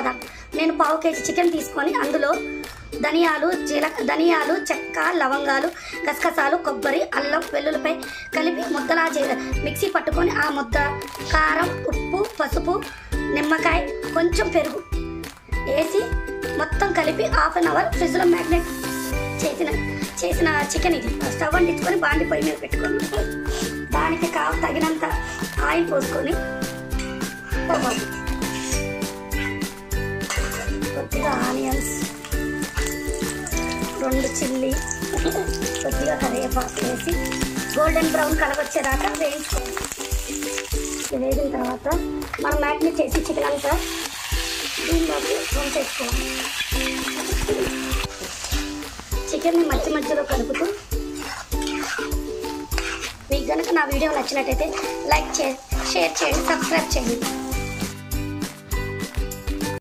పదార్థం. నేను పావు కేజీ చికెన్ తీసుకొని అందులో ధనియాలు, చెక్క, లవంగాలు, గసగసాలు, కొబ్బరి, అల్లం, వెల్లుల్లిపై కలిపి ముద్దలా మిక్సీ పట్టుకొని ఆ ముద్ద కారం, ఉప్పు, పసుపు, నిమ్మకాయ, కొంచెం పెరుగు వేసి మొత్తం కలిపి హాఫ్ అన్ అవర్ ఫ్రిడ్జ్లో మ్యాగ్నేట్ చేసిన చికెన్ ఇది. స్టవ్ అంటించుకొని బాండి పొయ్యి మీద పెట్టుకొని దానికి తగినంత ఆయిల్ పోసుకొని కొద్దిగా ఆనియన్స్, 2 చిల్లీ, కొద్దిగా కరివేపాకు వేసి గోల్డెన్ బ్రౌన్ కలర్ వచ్చేదాకా వేయించుకోవాలి. వేగిన తర్వాత మనం మ్యాగ్నేట్ చేసి చికెన్ అంతా దీనిలోకి వంచేసుకోవాలి. చికెన్ని మధ్యలో కలుపుతూ మీకు కనుక నా వీడియో నచ్చినట్టయితే లైక్ చేయండి, షేర్ చేయండి, సబ్స్క్రైబ్ చేయండి.